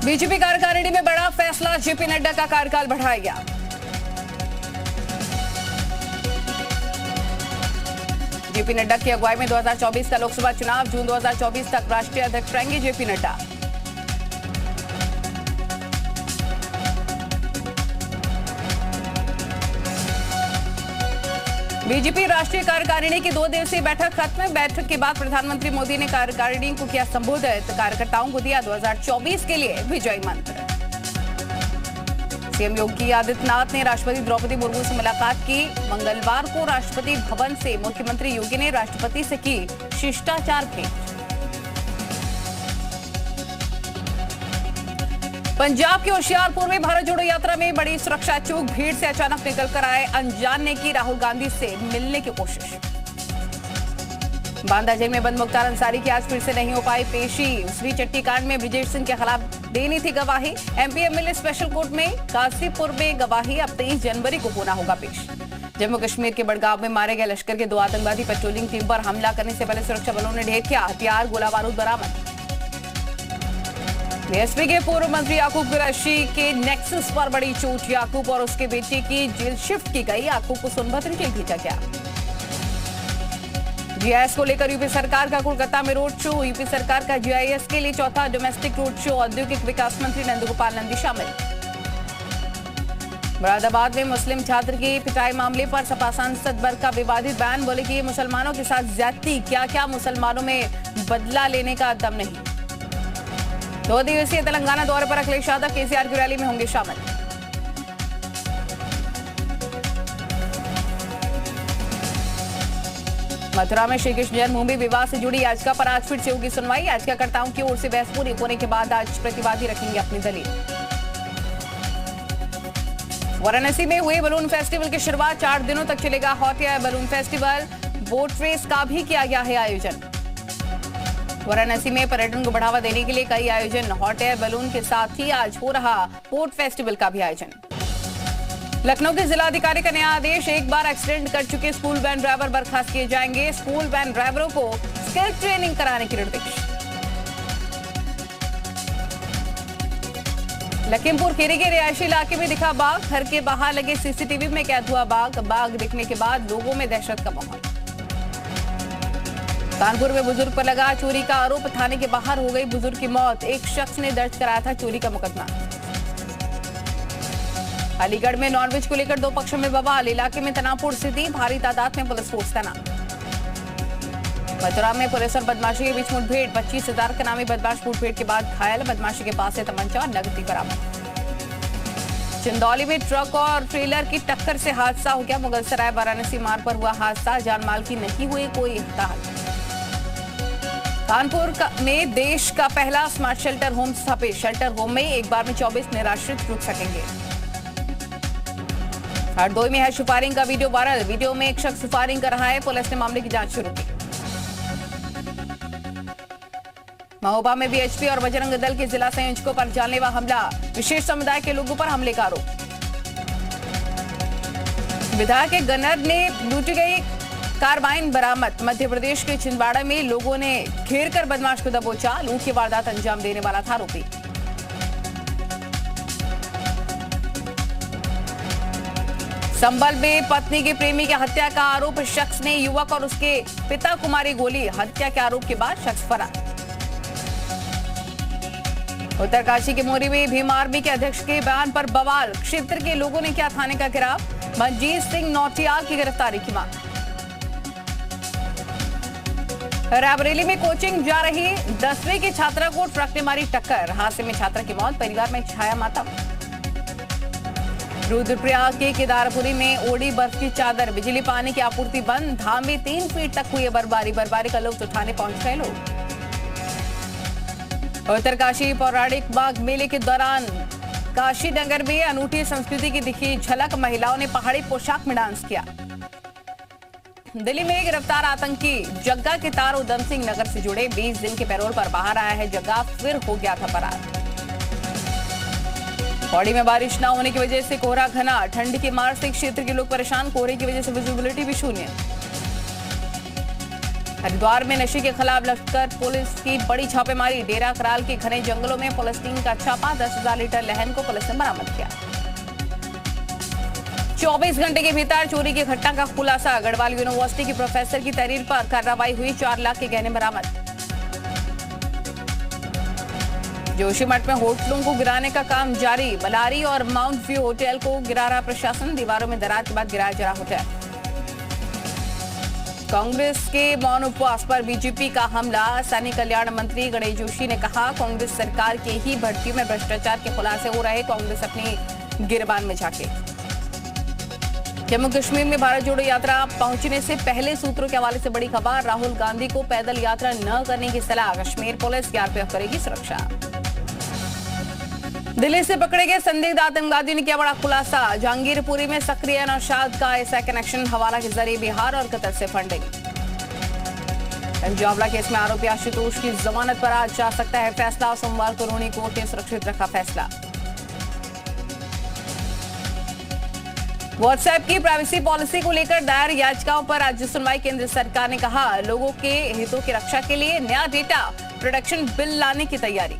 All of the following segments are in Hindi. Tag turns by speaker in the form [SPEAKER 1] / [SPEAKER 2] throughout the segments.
[SPEAKER 1] बीजेपी कार्यकारिणी में बड़ा फैसला, जेपी नड्डा का कार्यकाल बढ़ाया गया। जेपी नड्डा की अगुवाई में 2024 का लोकसभा चुनाव, जून 2024 तक राष्ट्रीय अध्यक्ष रहेंगे जेपी नड्डा। बीजेपी राष्ट्रीय कार्यकारिणी की 2 दिवसीय बैठक खत्म। बैठक के बाद प्रधानमंत्री मोदी ने कार्यकारिणी को किया संबोधित, कार्यकर्ताओं को दिया 2024 के लिए विजयी मंत्र। सीएम योगी आदित्यनाथ ने राष्ट्रपति द्रौपदी मुर्मू से मुलाकात की। मंगलवार को राष्ट्रपति भवन से मुख्यमंत्री योगी ने राष्ट्रपति से की शिष्टाचार भेंट। पंजाब के होशियारपुर में भारत जोड़ो यात्रा में बड़ी सुरक्षा चूक, भीड़ से अचानक निकलकर आए अनजान ने की राहुल गांधी से मिलने की कोशिश। बांदा जेल में बंद मुख्तार अंसारी की आज फिर से नहीं हो पाई पेशी। उसरी चट्टी कांड में ब्रिजेश सिंह के खिलाफ देनी थी गवाही। एमपी एमएलए स्पेशल कोर्ट में कासीपुर में गवाही अब 23 जनवरी को होना होगा पेश। जम्मू कश्मीर के बड़गांव में मारे गए लश्कर के 2 आतंकवादी, पेट्रोलिंग टीम पर हमला करने से पहले सुरक्षा बलों ने ढेर किया हथियार, गोला बारूद बरामद। बीएसपी के पूर्व मंत्री याकूब कुरैशी के नेक्सस पर बड़ी चोट, याकूब और उसके बेटे की जेल शिफ्ट की गई। याकूब को सोनभद्र जेल भेजा गया। जीआईएस को लेकर यूपी सरकार का कोलकाता में रोड शो। यूपी सरकार का जीआईएस के लिए चौथा डोमेस्टिक रोड शो। औद्योगिक विकास मंत्री नंदगोपाल नंदी शामिल। मुरादाबाद में मुस्लिम छात्र की पिटाई मामले पर सपा सांसद बरका विवादित बयान, बोले कि ये मुसलमानों के साथ ज्यादती, क्या मुसलमानों में बदला लेने का दम नहीं। 2 दिवसीय तेलंगाना दौरे पर अखिलेश यादव केसीआर की रैली में होंगे शामिल। मथुरा में श्री कृष्ण जन्मभूमि विवाद से जुड़ी याचिका पर आज फिर से होगी सुनवाई। याचिकाकर्ताओं की ओर से बहस पूरी होने के बाद आज प्रतिवादी रखेंगे अपनी दलील। वाराणसी में हुए बलून फेस्टिवल की शुरुआत, 4 दिनों तक चलेगा hot air balloon festival. Boat race का भी किया गया है आयोजन। वाराणसी में पर्यटन को बढ़ावा देने के लिए कई आयोजन, हॉट एयर बैलून के साथ ही आज हो रहा बोट फेस्टिवल का भी आयोजन। लखनऊ के जिलाधिकारी का नया आदेश, एक बार एक्सीडेंट कर चुके स्कूल वैन ड्राइवर बर्खास्त किए जाएंगे। स्कूल वैन ड्राइवरों को स्किल ट्रेनिंग कराने के निर्देश। लखीमपुर खीरी के रिहायशी इलाके में दिखा बाघ, घर के बाहर लगे सीसीटीवी में कैद हुआ बाघ दिखने के बाद लोगों में दहशत का माहौल। कानपुर में बुजुर्ग पर लगा चोरी का आरोप, थाने के बाहर हो गई बुजुर्ग की मौत। एक शख्स ने दर्ज कराया था चोरी का मुकदमा। अलीगढ़ में नॉनवेज को लेकर 2 पक्षों में बवाल, इलाके में तनावपूर्ण स्थिति, भारी तादाद में पुलिस फोर्स तैनात। मथुरा में पुलिस और बदमाशी के बीच मुठभेड़, 25,000 का नामी बदमाश मुठभेड़ के बाद घायल, बदमाशी के पास से तमंचा और नकदी बरामद। चंदौली में ट्रक और ट्रेलर की टक्कर से हादसा हो गया। मुगलसराय वाराणसी मार्ग पर हुआ हादसा, जानमाल की नहीं हुई कोई हताहत। कानपुर में देश का पहला स्मार्ट शेल्टर होम स्थापित। शेल्टर होम में एक बार में 24 निराश्रित रुक सकेंगे। हरदोई में है फायरिंग का वीडियो वायरल, वीडियो में एक शख्स फायरिंग कर रहा है। पुलिस ने मामले की जांच शुरू की। महोबा में बीएचपी और बजरंग दल के जिला संयोजकों पर जानलेवा हमला, विशेष समुदाय के लोगों पर हमले का आरोप। विधायक के गनर ने लूटी गई कार्बाइन बरामद। मध्य प्रदेश के छिंदवाड़ा में लोगों ने घेर कर बदमाश को दबोचा, लूट की वारदात अंजाम देने वाला था आरोपी। संभल में पत्नी के प्रेमी की हत्या का आरोप, शख्स ने युवक और उसके पिता को मारी गोली। हत्या के आरोप के बाद शख्स फरार। उत्तरकाशी के मोरी में भीम आर्मी के अध्यक्ष के बयान पर बवाल, क्षेत्र के लोगों ने किया थाने का घेराव। मनजीत सिंह नौटियाल की गिरफ्तारी की मांग। रायबरेली में कोचिंग जा रही 10वीं की छात्रा को ट्रक ने मारी टक्कर, हादसे में छात्रा की मौत, परिवार में छाया मातम। रुद्रप्रयाग के केदारपुरी में ओढ़ी बर्फ की चादर, बिजली पानी की आपूर्ति बंद। धाम में 3 फीट तक हुई बर्फबारी का लुत्फ उठाने पहुंच गए लोग। उत्तरकाशी पौराणिक माघ मेले के दौरान काशी नगर में अनूठी संस्कृति की दिखी झलक, महिलाओं ने पहाड़ी पोशाक में डांस किया। दिल्ली में गिरफ्तार आतंकी जग्गा के तार उधम सिंह नगर से जुड़े 20 दिन के पैरोल पर बाहर आया है जग्गा, फिर हो गया था फरार। पौड़ी में बारिश न होने की वजह से कोहरा घना, ठंड की मार से क्षेत्र के लोग परेशान, कोहरे की वजह से विजिबिलिटी भी शून्य। हरिद्वार में नशे के खिलाफ लश्कर पुलिस की बड़ी छापेमारी। डेरा कराल के घने जंगलों में पुलिस टीम का छापा। 10,000 लीटर लहन को पुलिस ने बरामद किया। 24 घंटे के भीतर चोरी की घटना का खुलासा। गढ़वाल यूनिवर्सिटी की प्रोफेसर की तहरीर पर कार्रवाई हुई। 4 लाख के गहने बरामद। जोशीमठ में होटलों को गिराने का काम जारी। बलारी और माउंट व्यू होटल को गिरा रहा प्रशासन। दीवारों में दरार के बाद गिराया जा रहा होटल। कांग्रेस के मौन उपवास पर बीजेपी का हमला। सैनिक कल्याण मंत्री गणेश जोशी ने कहा, कांग्रेस सरकार के ही भर्तियों में भ्रष्टाचार के खुलासे हो रहे। कांग्रेस अपनी गिरबान में झांके। जम्मू कश्मीर में भारत जोड़ो यात्रा पहुंचने से पहले सूत्रों के हवाले से बड़ी खबर। राहुल गांधी को पैदल यात्रा न करने की सलाह। कश्मीर पुलिस सीआरपीएफ करेगी सुरक्षा। दिल्ली से पकड़े गए संदिग्ध आतंकवादी ने किया बड़ा खुलासा। जहांगीरपुरी में सक्रिय नौशाद का ऐसा कनेक्शन। हवाला के जरिए बिहार और कतर से फंडिंग। जावला केस में आरोपी आशुतोष की जमानत पर आज जा सकता है फैसला। सोमवार को रोहिणी कोर्ट ने सुरक्षित रखा फैसला। व्हाट्सएप की प्राइवेसी पॉलिसी को लेकर दायर याचिकाओं पर आज सुनवाई। केंद्र सरकार ने कहा, लोगों के हितों की रक्षा के लिए नया डेटा प्रोटेक्शन बिल लाने की तैयारी।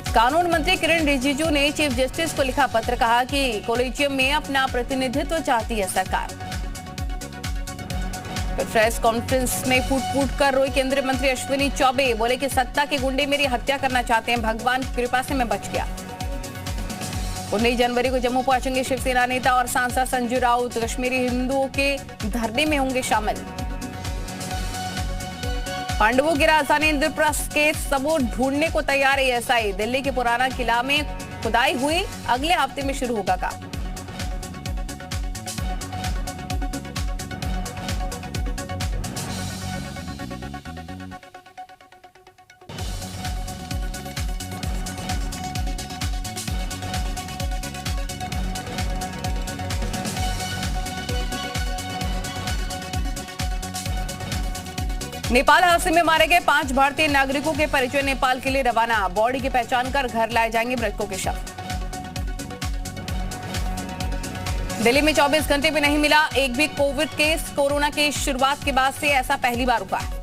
[SPEAKER 1] कानून मंत्री किरण रिजिजू ने चीफ जस्टिस को लिखा पत्र। कहा कि कॉलेजियम में अपना प्रतिनिधित्व चाहती है सरकार। प्रेस कॉन्फ्रेंस में फूट कर रोई केंद्रीय मंत्री अश्विनी चौबे। बोले कि सत्ता के गुंडे मेरी हत्या करना चाहते हैं। भगवान की कृपा से मैं बच गया। 19 जनवरी को जम्मू पहुंचेंगे शिवसेना नेता और सांसद संजय राउत। कश्मीरी हिंदुओं के धरने में होंगे शामिल। पांडवों की राजधानी इंद्रप्रस्थ के सबूत ढूंढने को तैयार है एएसआई। दिल्ली के पुराना किला में खुदाई हुई। अगले हफ्ते में शुरू होगा काम। नेपाल हादसे में मारे गए 5 भारतीय नागरिकों के परिजन नेपाल के लिए रवाना। बॉडी की पहचान कर घर लाए जाएंगे मृतकों के शव। दिल्ली में 24 घंटे में नहीं मिला एक भी कोविड केस। कोरोना की शुरुआत के बाद से ऐसा पहली बार हुआ है।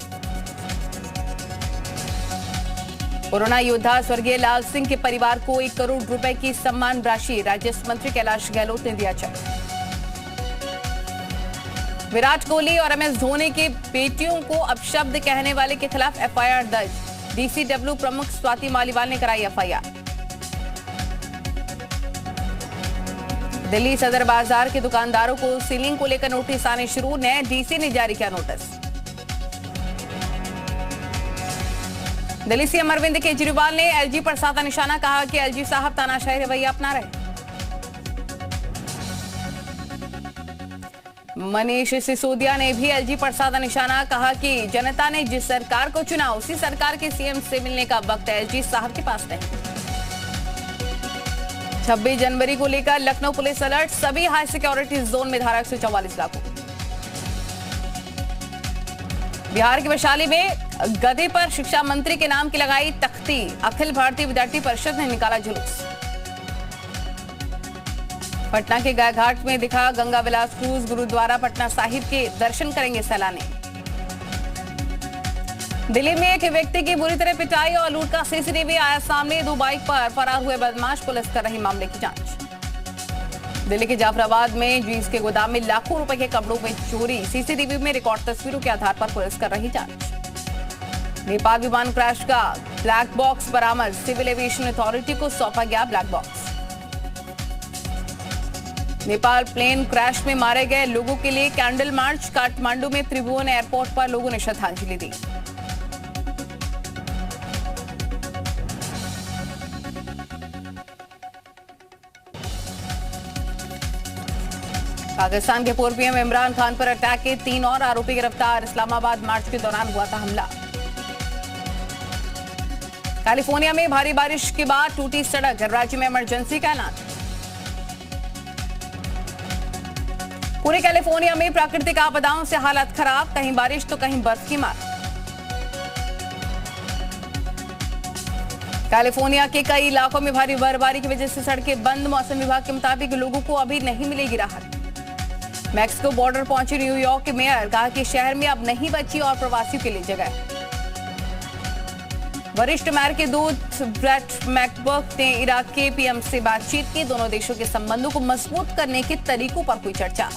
[SPEAKER 1] कोरोना योद्धा स्वर्गीय लाल सिंह के परिवार को 1 करोड़ रुपए की सम्मान राशि। राजस्व मंत्री कैलाश गहलोत ने दिया चेक। विराट कोहली और एमएस धोनी की बेटियों को अपशब्द कहने वाले के खिलाफ एफआईआर दर्ज। डीसीडब्ल्यू प्रमुख स्वाति मालीवाल ने कराई एफआईआर। दिल्ली सदर बाजार के दुकानदारों को सीलिंग को लेकर नोटिस आने शुरू। नए डीसी ने जारी किया नोटिस। दिल्ली सीएम अरविंद केजरीवाल ने एलजी पर साधा निशाना। कहा कि एलजी साहब तानाशाही रवैया अपना रहे। मनीष सिसोदिया ने भी एलजी पर साधा निशाना। कहा कि जनता ने जिस सरकार को चुना उसी सरकार के सीएम से मिलने का वक्त एलजी साहब के पास नहीं। 26 जनवरी को लेकर लखनऊ पुलिस अलर्ट। सभी हाई सिक्योरिटी जोन में धारा 144 लागू। बिहार के वैशाली में गधे पर शिक्षा मंत्री के नाम की लगाई तख्ती। अखिल भारतीय विद्यार्थी परिषद ने निकाला जुलूस। पटना के गायघाट में दिखा गंगा विलास क्रूज। गुरुद्वारा पटना साहिब के दर्शन करेंगे सैलानी। दिल्ली में एक व्यक्ति की बुरी तरह पिटाई और लूट का सीसीटीवी आया सामने। 2 बाइक पर फरार हुए बदमाश। पुलिस कर रही मामले की जांच। दिल्ली के जाफराबाद में जींस के गोदाम में लाखों रुपए के कपड़ों में चोरी। सीसीटीवी में रिकॉर्ड तस्वीरों के आधार पर पुलिस कर रही जांच। नेपाल विमान क्रैश का ब्लैक बॉक्स बरामद। सिविल एविएशन अथॉरिटी को सौंपा गया black box. Nepal plane crash में मारे गए लोगों के लिए कैंडल मार्च। काठमांडू में त्रिभुवन एयरपोर्ट पर लोगों ने श्रद्धांजलि दी। पाकिस्तान के पूर्व पीएम इमरान खान पर अटैक के 3 और आरोपी गिरफ्तार। इस्लामाबाद मार्च के दौरान हुआ था हमला। कैलिफोर्निया में भारी बारिश के बाद टूटी सड़क। राज्य में इमरजेंसी का ऐलान। पूरे कैलिफोर्निया में प्राकृतिक आपदाओं से हालत खराब। कहीं बारिश तो कहीं बर्फ की मार। कैलिफोर्निया के कई इलाकों में भारी बर्फबारी की वजह से सड़कें बंद। मौसम विभाग के मुताबिक लोगों को अभी नहीं मिलेगी राहत। मैक्सिको बॉर्डर पहुंचे न्यूयॉर्क के मेयर, कहा कि शहर में अब नहीं बची और प्रवासियों के लिए जगह। वरिष्ठ मेयर के दूत ब्रेट मैकबर्ग ने इराक के पीएम से बातचीत की। दोनों देशों के संबंधों को मजबूत करने के तरीकों पर हुई चर्चा।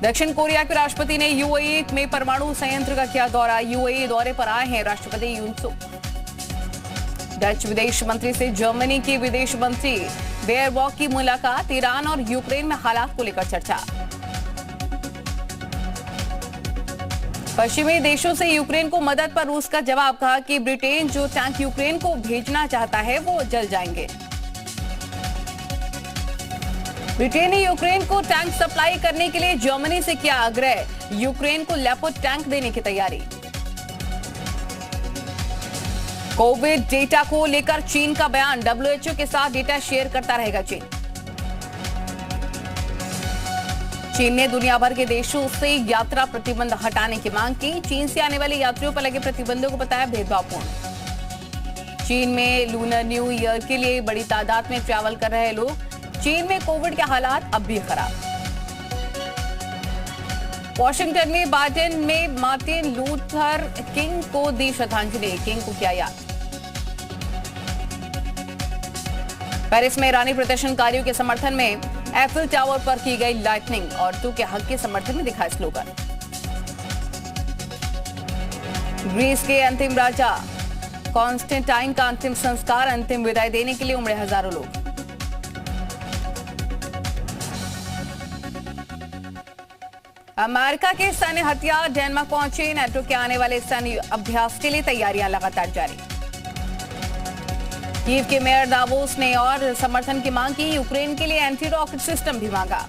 [SPEAKER 1] दक्षिण कोरिया के राष्ट्रपति ने यूएई में परमाणु संयंत्र का किया दौरा। यूएई दौरे पर आए हैं राष्ट्रपति यून सुक। डच विदेश मंत्री से जर्मनी के विदेश मंत्री बेयरबॉक की मुलाकात। ईरान और यूक्रेन में हालात को लेकर चर्चा। पश्चिमी देशों से यूक्रेन को मदद पर रूस का जवाब, कहा कि ब्रिटेन जो टैंक यूक्रेन को भेजना चाहता है वो जल जाएंगे। ब्रिटेन ने यूक्रेन को टैंक सप्लाई करने के लिए जर्मनी से किया आग्रह। यूक्रेन को लेपर्ड टैंक देने की तैयारी। कोविड डेटा को लेकर चीन का बयान, डब्ल्यूएचओ के साथ डेटा शेयर करता रहेगा चीन। चीन ने दुनिया भर के देशों से यात्रा प्रतिबंध हटाने की मांग की। चीन से आने वाले यात्रियों पर लगे प्रतिबंधों को बताया भेदभावपूर्ण। चीन में लूनर न्यू ईयर के लिए बड़ी तादाद में ट्रैवल कर रहे लोग। चीन में कोविड के हालात अब भी खराब। वॉशिंगटन में बाइडेन में मार्टिन लूथर किंग को दी श्रद्धांजलि। किंग को किया याद। पेरिस में ईरानी प्रदर्शनकारियों के समर्थन में एफिल टावर पर की गई लाइटनिंग। औरतों के हक के समर्थन में दिखा स्लोगन। ग्रीस के अंतिम राजा कॉन्स्टेंटाइन का अंतिम संस्कार, अंतिम विदाई देने के लिए उमड़े हजारों लोग। अमेरिका के सैन्य हथियार डेनमार्क पहुंचे। नेटो के आने वाले सैन्य अभ्यास के लिए तैयारियां लगातार जारी। कीव के मेयर दावोस ने और समर्थन की मांग की। यूक्रेन के लिए एंटी रॉकेट सिस्टम भी मांगा।